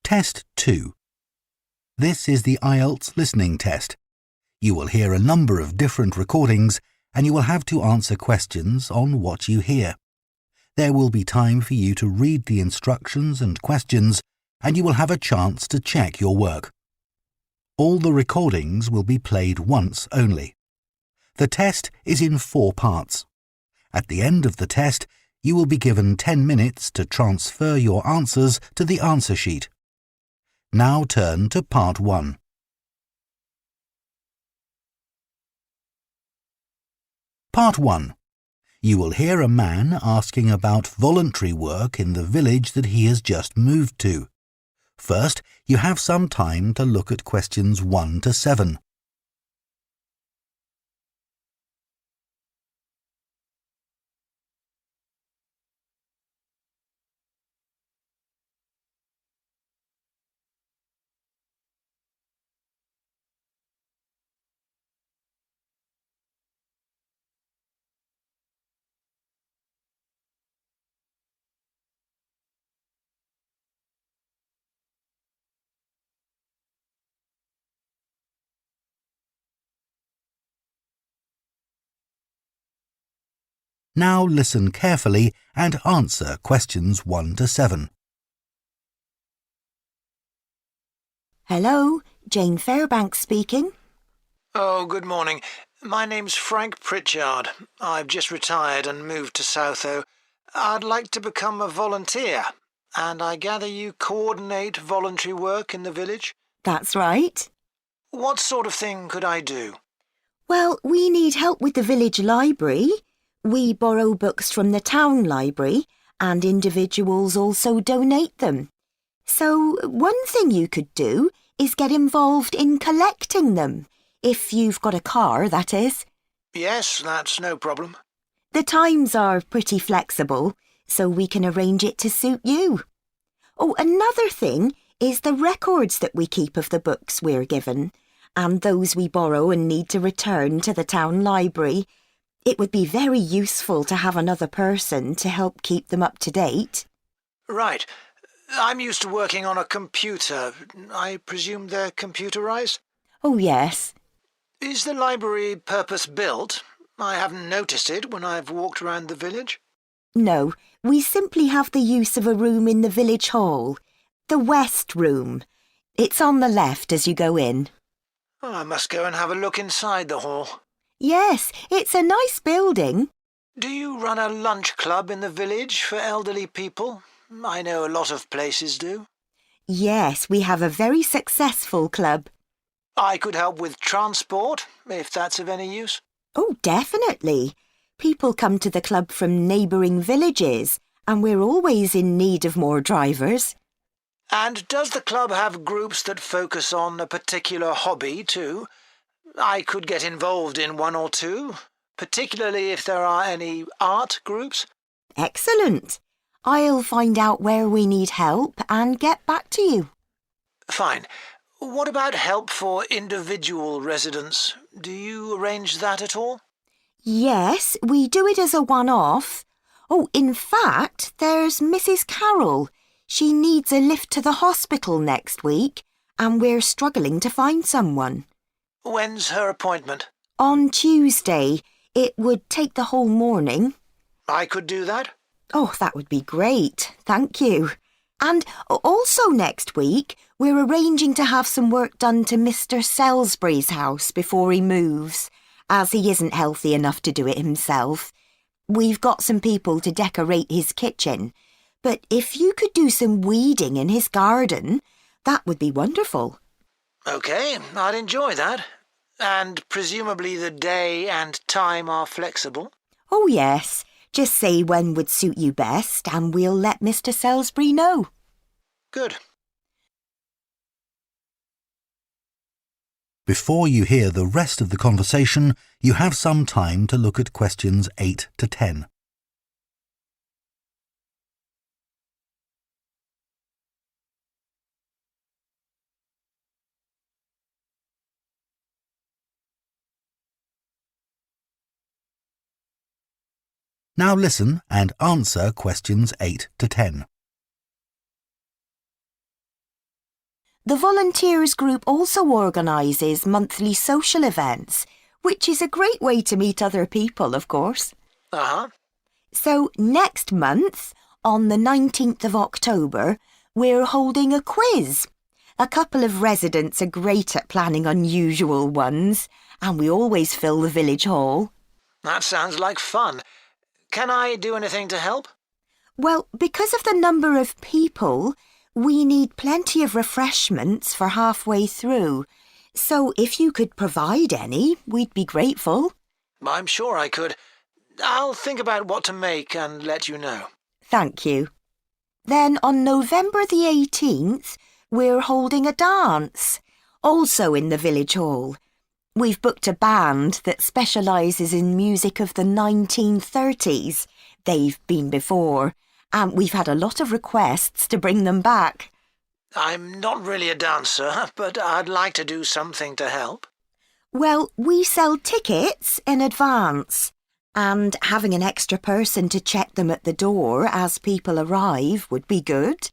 Test 2. This is the IELTS listening test. You will hear a number of different recordings and you will have to answer questions on what you hear. There will be time for you to read the instructions and questions and you will have a chance to check your work. All the recordings will be played once only. The test is in 4 parts. At the end of the test, you will be given 10 minutes to transfer your answers to the answer sheet. Now turn to Part 1. Part 1. You will hear a man asking about voluntary work in the village that he has just moved to. First, you have some time to look at questions 1 to 7. Now listen carefully and answer questions 1 to 7. Hello, Jane Fairbanks speaking. Oh, good morning. My name's Frank Pritchard. I've just retired and moved to Southo. I'd like to become a volunteer, and I gather you coordinate voluntary work in the village? That's right. What sort of thing could I do? Well, we need help with the village library. We borrow books from the town library, and individuals also donate them. So one thing you could do is get involved in collecting them, if you've got a car, that is. Yes, that's no problem. The times are pretty flexible, so we can arrange it to suit you. Oh, another thing is the records that we keep of the books we're given, and those we borrow and need to return to the town library. It would be very useful to have another person to help keep them up to date. Right. I'm used to working on a computer. I presume they're computerized? Oh, yes. Is the library purpose-built? I haven't noticed it when I've walked around the village. No, we simply have the use of a room in the village hall. The West Room. It's on the left as you go in. Oh, I must go and have a look inside the hall. Yes, it's a nice building. Do you run a lunch club in the village for elderly people? I know a lot of places do. Yes, we have a very successful club. I could help with transport, if that's of any use. Oh, definitely. People come to the club from neighbouring villages, and we're always in need of more drivers. And does the club have groups that focus on a particular hobby too? I could get involved in 1 or 2, particularly if there are any art groups. Excellent. I'll find out where we need help and get back to you. Fine. What about help for individual residents? Do you arrange that at all? Yes, we do it as a one-off. Oh, in fact, there's Mrs. Carroll. She needs a lift to the hospital next week, and we're struggling to find someone. When's her appointment? On Tuesday. It would take the whole morning. I could do that? Oh, that would be great. Thank you. And also next week, we're arranging to have some work done to Mr. Salisbury's house before he moves, as he isn't healthy enough to do it himself. We've got some people to decorate his kitchen, but if you could do some weeding in his garden, that would be wonderful. OK, I'd enjoy that. And presumably the day and time are flexible? Oh, yes. Just say when would suit you best and we'll let Mr. Salisbury know. Good. Before you hear the rest of the conversation, you have some time to look at questions 8 to 10. Now listen and answer questions 8 to 10. The volunteers group also organises monthly social events, which is a great way to meet other people, of course. Uh-huh. So next month, on the 19th of October, we're holding a quiz. A couple of residents are great at planning unusual ones, and we always fill the village hall. That sounds like fun. Can I do anything to help? Well, because of the number of people, we need plenty of refreshments for halfway through. So if you could provide any, we'd be grateful. I'm sure I could. I'll think about what to make and let you know. Thank you. Then on November the 18th, we're holding a dance, also in the village hall. We've booked a band that specialises in music of the 1930s. They've been before, and we've had a lot of requests to bring them back. I'm not really a dancer, but I'd like to do something to help. Well, we sell tickets in advance, and having an extra person to check them at the door as people arrive would be good.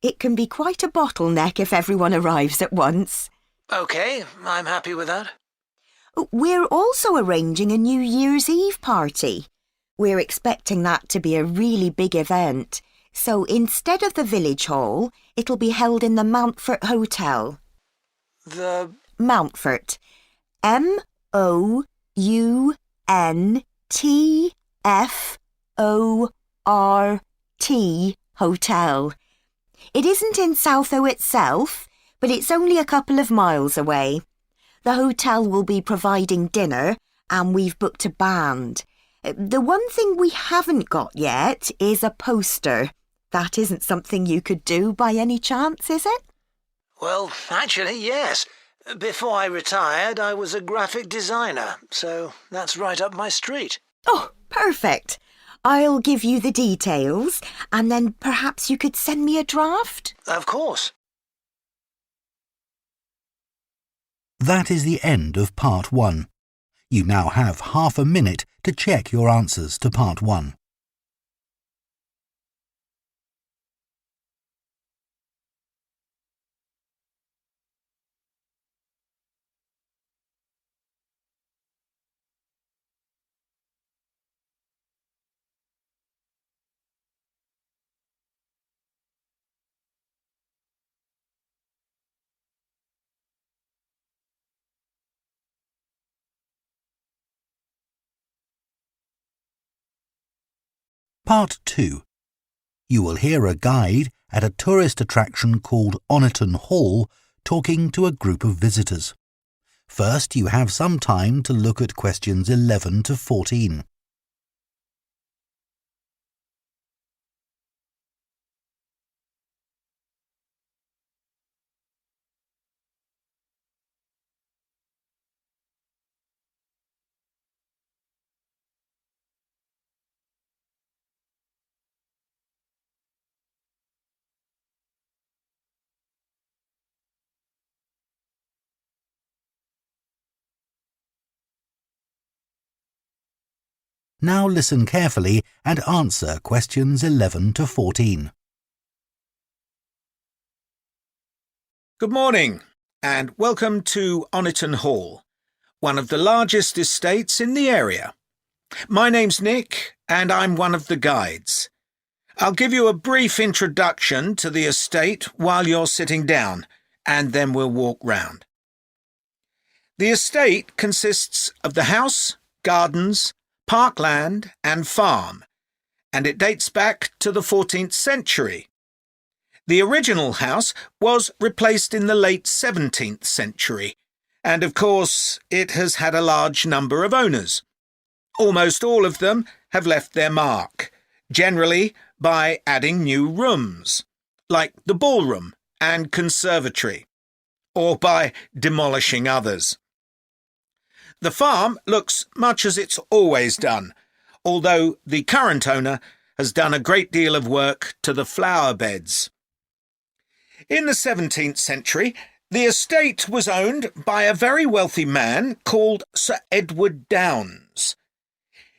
It can be quite a bottleneck if everyone arrives at once. OK, I'm happy with that. We're also arranging a New Year's Eve party. We're expecting that to be a really big event, so instead of the village hall, it'll be held in the Mountfort Hotel. The... Mountfort. Mountfort Hotel. It isn't in Southo itself, but it's only a couple of miles away. The hotel will be providing dinner, and we've booked a band. The one thing we haven't got yet is a poster. That isn't something you could do by any chance, is it? Well, actually, yes. Before I retired, I was a graphic designer, so that's right up my street. Oh, perfect. I'll give you the details, and then perhaps you could send me a draft? Of course. That is the end of Part 1. You now have half a minute to check your answers to Part 1. Part 2. You will hear a guide at a tourist attraction called Oniton Hall talking to a group of visitors. First, you have some time to look at questions 11 to 14. Now listen carefully and answer questions 11 to 14. Good morning and welcome to Oniton Hall, one of the largest estates in the area. My name's Nick and I'm one of the guides. I'll give you a brief introduction to the estate while you're sitting down, and then we'll walk round. The estate consists of the house, gardens, parkland and farm, and it dates back to the 14th century. The original house was replaced in the late 17th century, and of course it has had a large number of owners. Almost all of them have left their mark, generally by adding new rooms, like the ballroom and conservatory, or by demolishing others. The farm looks much as it's always done, although the current owner has done a great deal of work to the flower beds. In the 17th century, the estate was owned by a very wealthy man called Sir Edward Downes.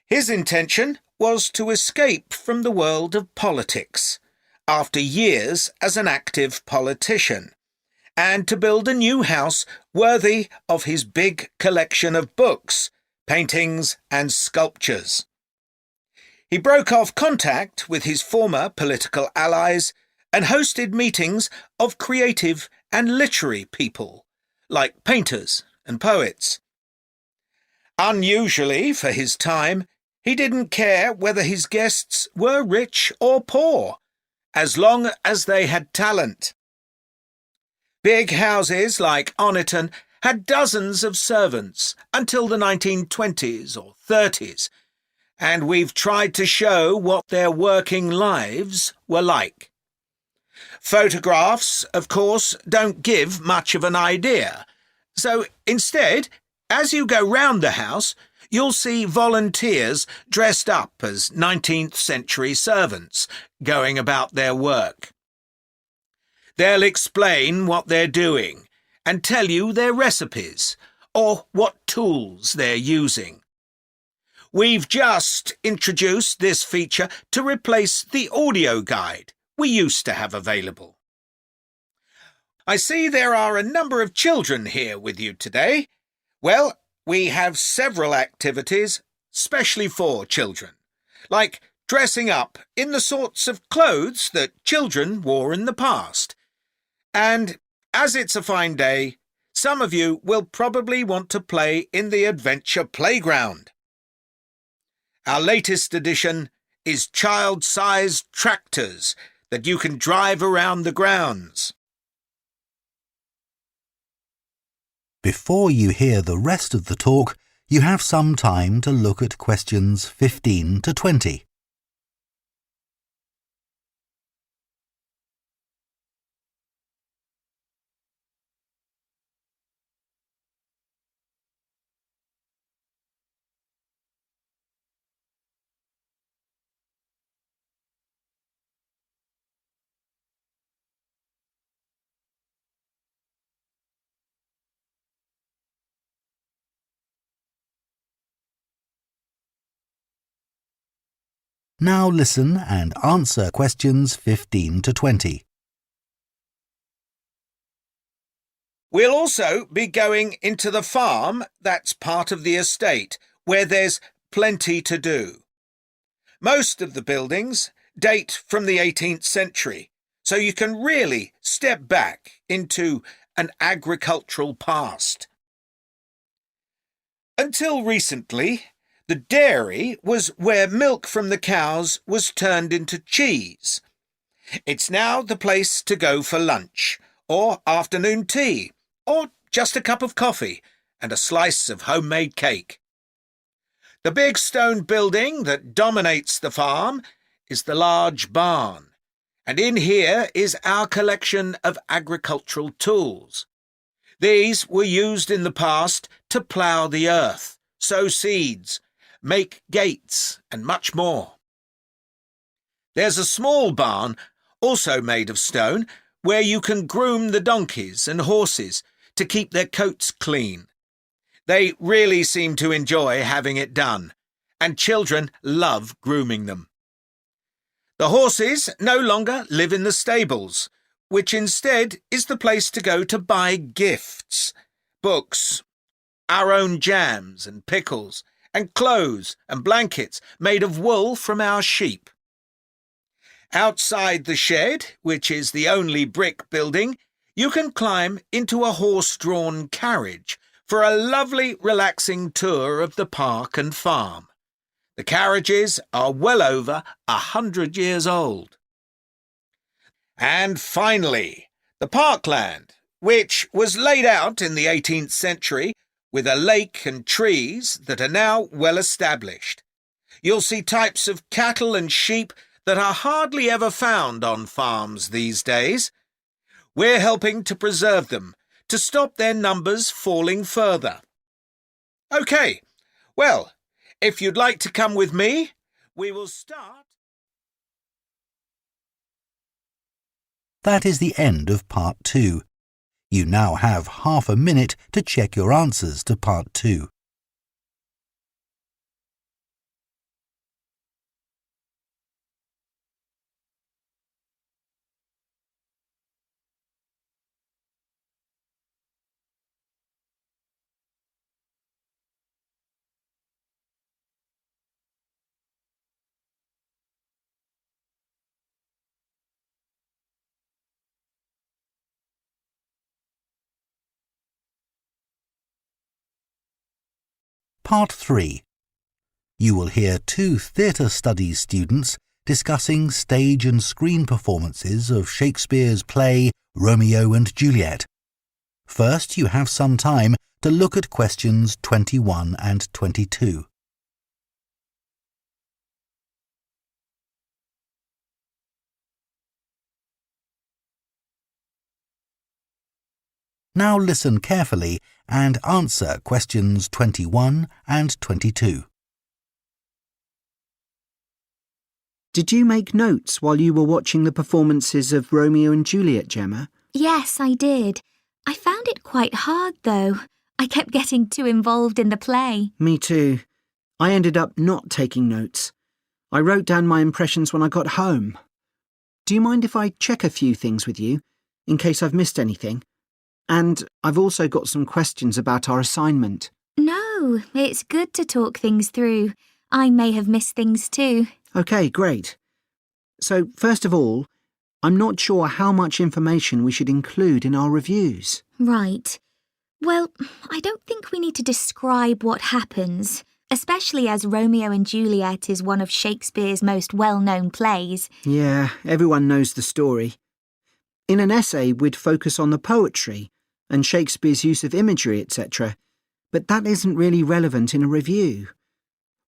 His intention was to escape from the world of politics after years as an active politician, and to build a new house worthy of his big collection of books, paintings and sculptures. He broke off contact with his former political allies and hosted meetings of creative and literary people, like painters and poets. Unusually for his time, he didn't care whether his guests were rich or poor, as long as they had talent. Big houses like Oniton had dozens of servants until the 1920s or 30s, and we've tried to show what their working lives were like. Photographs, of course, don't give much of an idea, so instead, as you go round the house, you'll see volunteers dressed up as 19th century servants going about their work. They'll explain what they're doing and tell you their recipes or what tools they're using. We've just introduced this feature to replace the audio guide we used to have available. I see there are a number of children here with you today. Well, we have several activities specially for children, like dressing up in the sorts of clothes that children wore in the past. And as it's a fine day, some of you will probably want to play in the adventure playground. Our latest addition is child-sized tractors that you can drive around the grounds. Before you hear the rest of the talk, you have some time to look at questions 15 to 20. Now listen and answer questions 15 to 20. We'll also be going into the farm that's part of the estate, where there's plenty to do. Most of the buildings date from the 18th century, so you can really step back into an agricultural past. Until recently, the dairy was where milk from the cows was turned into cheese. It's now the place to go for lunch, or afternoon tea, or just a cup of coffee and a slice of homemade cake. The big stone building that dominates the farm is the large barn, and in here is our collection of agricultural tools. These were used in the past to plough the earth, sow seeds, make gates, and much more. There's a small barn, also made of stone, where you can groom the donkeys and horses to keep their coats clean. They really seem to enjoy having it done, and children love grooming them. The horses no longer live in the stables, which instead is the place to go to buy gifts, books, our own jams and pickles, and clothes and blankets made of wool from our sheep. Outside the shed, which is the only brick building, you can climb into a horse-drawn carriage for a lovely, relaxing tour of the park and farm. The carriages are well over 100 years old. And finally, the parkland, which was laid out in the 18th century with a lake and trees that are now well established. You'll see types of cattle and sheep that are hardly ever found on farms these days. We're helping to preserve them, to stop their numbers falling further. OK, well, if you'd like to come with me, we will start. That is the end of Part 2. You now have half a minute to check your answers to Part 2. Part 3. You will hear 2 theatre studies students discussing stage and screen performances of Shakespeare's play Romeo and Juliet. First, you have some time to look at questions 21 and 22. Now listen carefully and answer questions 21 and 22. Did you make notes while you were watching the performances of Romeo and Juliet, Gemma? Yes, I did. I found it quite hard, though. I kept getting too involved in the play. Me too. I ended up not taking notes. I wrote down my impressions when I got home. Do you mind if I check a few things with you, in case I've missed anything? And I've also got some questions about our assignment. No, it's good to talk things through. I may have missed things too. OK, great. So, first of all, I'm not sure how much information we should include in our reviews. Right. Well, I don't think we need to describe what happens, especially as Romeo and Juliet is one of Shakespeare's most well-known plays. Yeah, everyone knows the story. In an essay, we'd focus on the poetry and Shakespeare's use of imagery, etc., but that isn't really relevant in a review.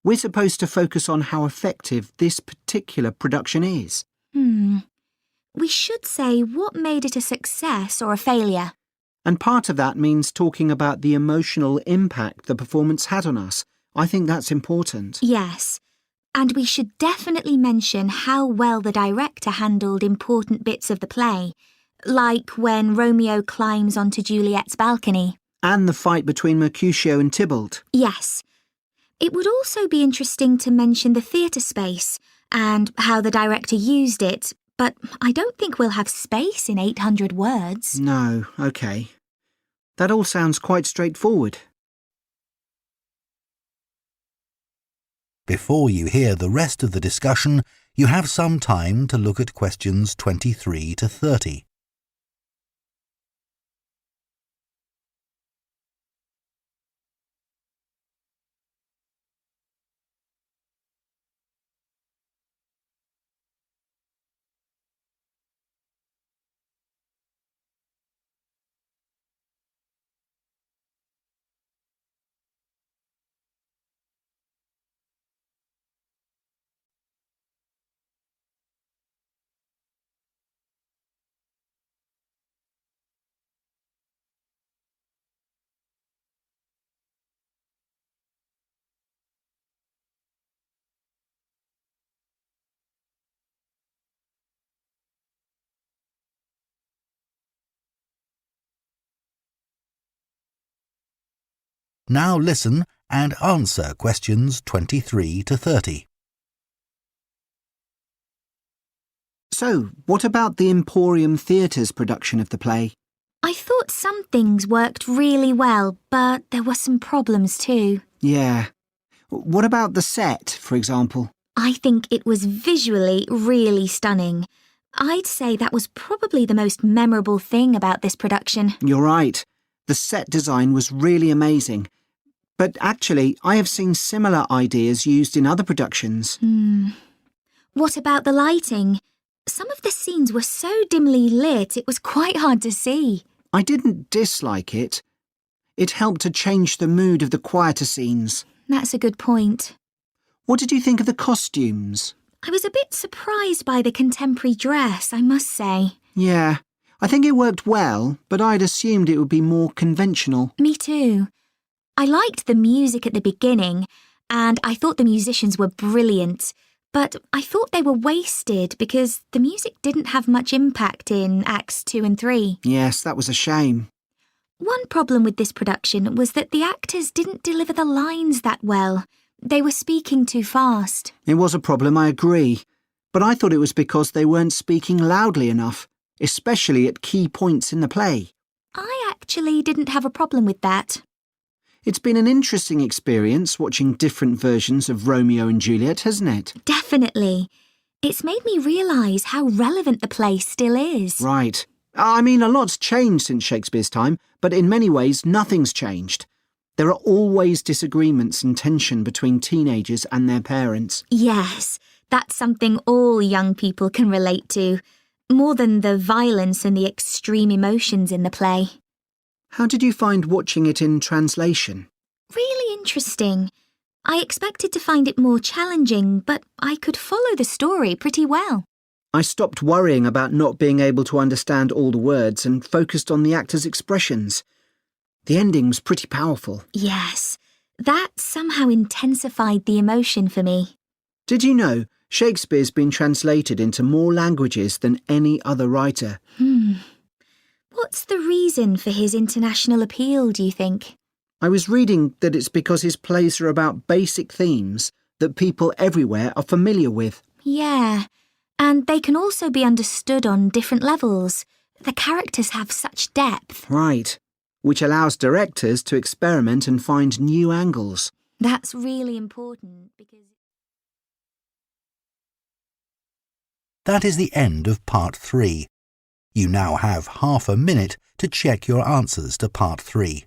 We're supposed to focus on how effective this particular production is. We should say what made it a success or a failure. And part of that means talking about the emotional impact the performance had on us. I think that's important. Yes. And we should definitely mention how well the director handled important bits of the play, like when Romeo climbs onto Juliet's balcony. And the fight between Mercutio and Tybalt. Yes. It would also be interesting to mention the theatre space and how the director used it, but I don't think we'll have space in 800 words. No, OK. That all sounds quite straightforward. Before you hear the rest of the discussion, you have some time to look at questions 23 to 30. Now listen and answer questions 23 to 30. So, what about the Emporium Theatre's production of the play? I thought some things worked really well, but there were some problems too. Yeah. What about the set, for example? I think it was visually really stunning. I'd say that was probably the most memorable thing about this production. You're right. The set design was really amazing. But actually, I have seen similar ideas used in other productions. What about the lighting? Some of the scenes were so dimly lit it was quite hard to see. I didn't dislike it. It helped to change the mood of the quieter scenes. That's a good point. What did you think of the costumes? I was a bit surprised by the contemporary dress, I must say. Yeah, I think it worked well, but I'd assumed it would be more conventional. Me too. I liked the music at the beginning, and I thought the musicians were brilliant, but I thought they were wasted because the music didn't have much impact in Acts 2 and 3. Yes, that was a shame. One problem with this production was that the actors didn't deliver the lines that well. They were speaking too fast. It was a problem, I agree. But I thought it was because they weren't speaking loudly enough, especially at key points in the play. I actually didn't have a problem with that. It's been an interesting experience watching different versions of Romeo and Juliet, hasn't it? Definitely. It's made me realise how relevant the play still is. Right. I mean, a lot's changed since Shakespeare's time, but in many ways nothing's changed. There are always disagreements and tension between teenagers and their parents. Yes, that's something all young people can relate to, more than the violence and the extreme emotions in the play. How did you find watching it in translation? Really interesting. I expected to find it more challenging, but I could follow the story pretty well. I stopped worrying about not being able to understand all the words and focused on the actors' expressions. The ending was pretty powerful. Yes, that somehow intensified the emotion for me. Did you know Shakespeare's been translated into more languages than any other writer? What's the reason for his international appeal, do you think? I was reading that it's because his plays are about basic themes that people everywhere are familiar with. Yeah, and they can also be understood on different levels. The characters have such depth. Right, which allows directors to experiment and find new angles. That's really important because... That is the end of Part 3. You now have half a minute to check your answers to Part 3.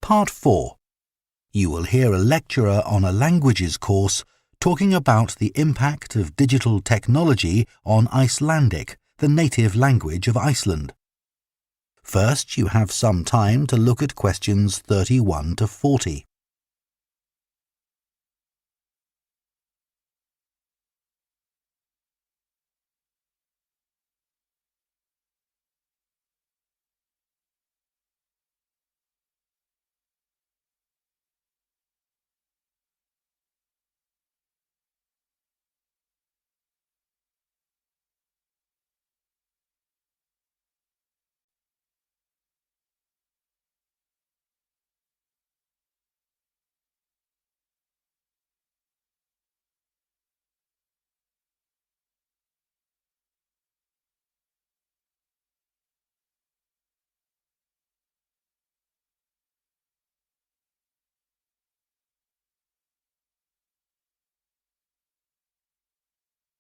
Part 4. You will hear a lecturer on a languages course talking about the impact of digital technology on Icelandic, the native language of Iceland. First, you have some time to look at questions 31 to 40.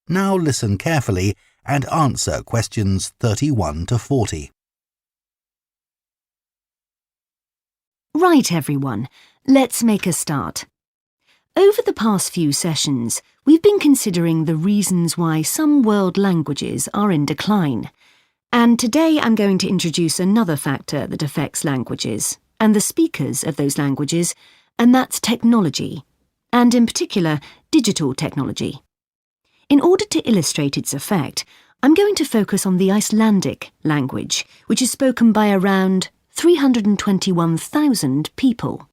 Now listen carefully and answer questions 31 to 40. Right, everyone, let's make a start. Over the past few sessions, we've been considering the reasons why some world languages are in decline. And today I'm going to introduce another factor that affects languages and the speakers of those languages, and that's technology, and in particular, digital technology. In order to illustrate its effect, I'm going to focus on the Icelandic language, which is spoken by around 321,000 people,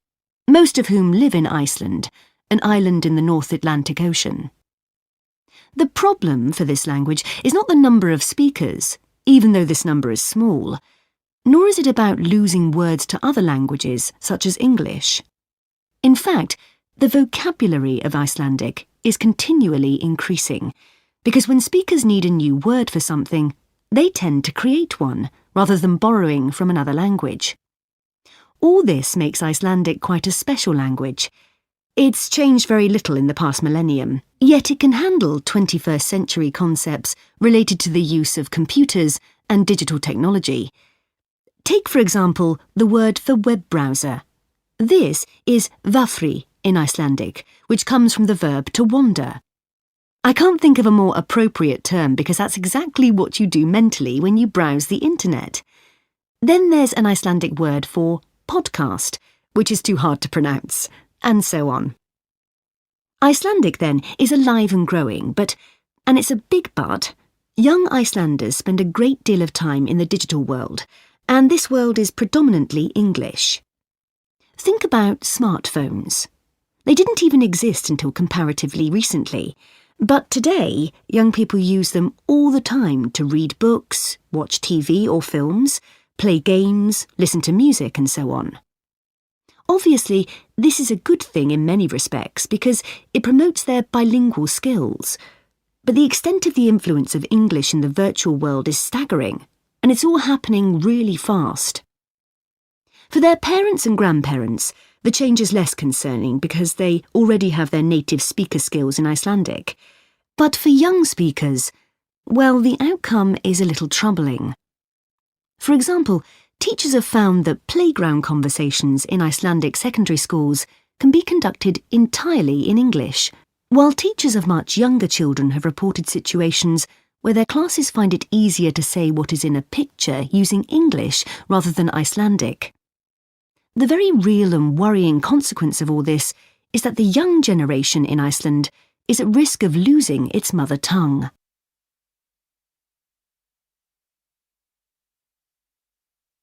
most of whom live in Iceland, an island in the North Atlantic Ocean. The problem for this language is not the number of speakers, even though this number is small, nor is it about losing words to other languages, such as English. In fact, the vocabulary of Icelandic is continually increasing, because when speakers need a new word for something, they tend to create one, rather than borrowing from another language. All this makes Icelandic quite a special language. It's changed very little in the past millennium, yet it can handle 21st century concepts related to the use of computers and digital technology. Take, for example, the word for web browser. This is vafri in Icelandic, which comes from the verb to wander. I can't think of a more appropriate term because that's exactly what you do mentally when you browse the internet. Then there's an Icelandic word for podcast, which is too hard to pronounce, and so on. Icelandic, then, is alive and growing, but, and it's a big but, young Icelanders spend a great deal of time in the digital world, and this world is predominantly English. Think about smartphones. They didn't even exist until comparatively recently, but today young people use them all the time to read books, watch TV or films, play games, listen to music and so on. Obviously, this is a good thing in many respects because it promotes their bilingual skills. But the extent of the influence of English in the virtual world is staggering, and it's all happening really fast. For their parents and grandparents, the change is less concerning because they already have their native speaker skills in Icelandic. But for young speakers, well, the outcome is a little troubling. For example, teachers have found that playground conversations in Icelandic secondary schools can be conducted entirely in English, while teachers of much younger children have reported situations where their classes find it easier to say what is in a picture using English rather than Icelandic. The very real and worrying consequence of all this is that the young generation in Iceland is at risk of losing its mother tongue.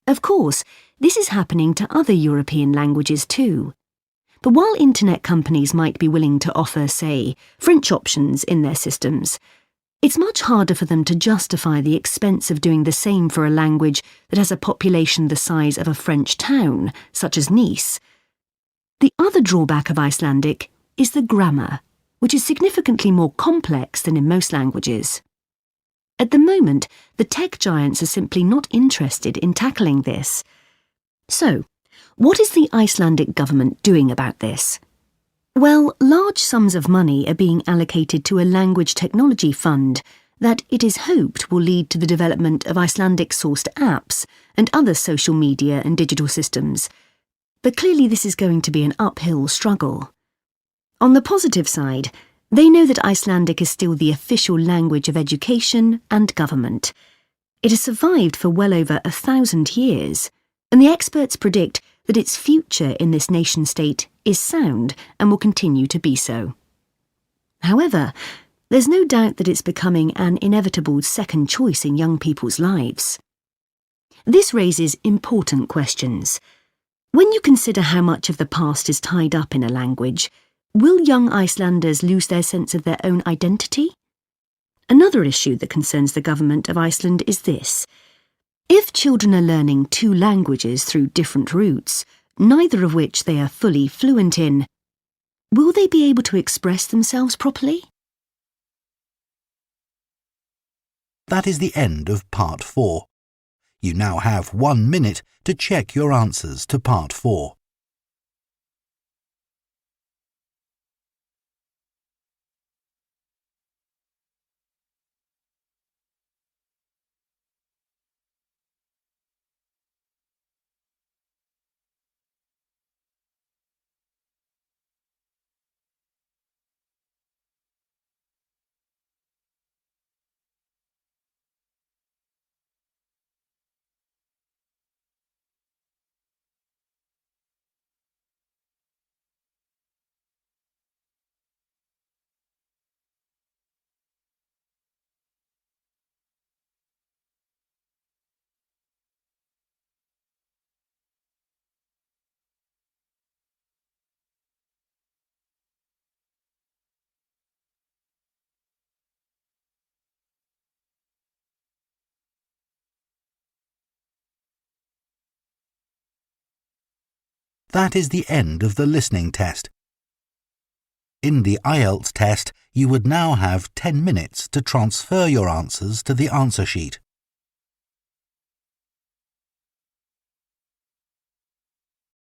Of course, this is happening to other European languages too. But while internet companies might be willing to offer, say, French options in their systems, it's much harder for them to justify the expense of doing the same for a language that has a population the size of a French town, such as Nice. The other drawback of Icelandic is the grammar, which is significantly more complex than in most languages. At the moment, the tech giants are simply not interested in tackling this. So, what is the Icelandic government doing about this? Well, large sums of money are being allocated to a language technology fund that it is hoped will lead to the development of Icelandic-sourced apps and other social media and digital systems. But clearly this is going to be an uphill struggle. On the positive side, they know that Icelandic is still the official language of education and government. It has survived for well over 1,000 years, and the experts predict that its future in this nation-state is sound and will continue to be so. However, there's no doubt that it's becoming an inevitable second choice in young people's lives. This raises important questions. When you consider how much of the past is tied up in a language, will young Icelanders lose their sense of their own identity? Another issue that concerns the government of Iceland is this. If children are learning two languages through different routes, neither of which they are fully fluent in, will they be able to express themselves properly? That is the end of Part 4. You now have 1 minute to check your answers to Part 4. That is the end of the listening test. In the IELTS test, you would now have 10 minutes to transfer your answers to the answer sheet.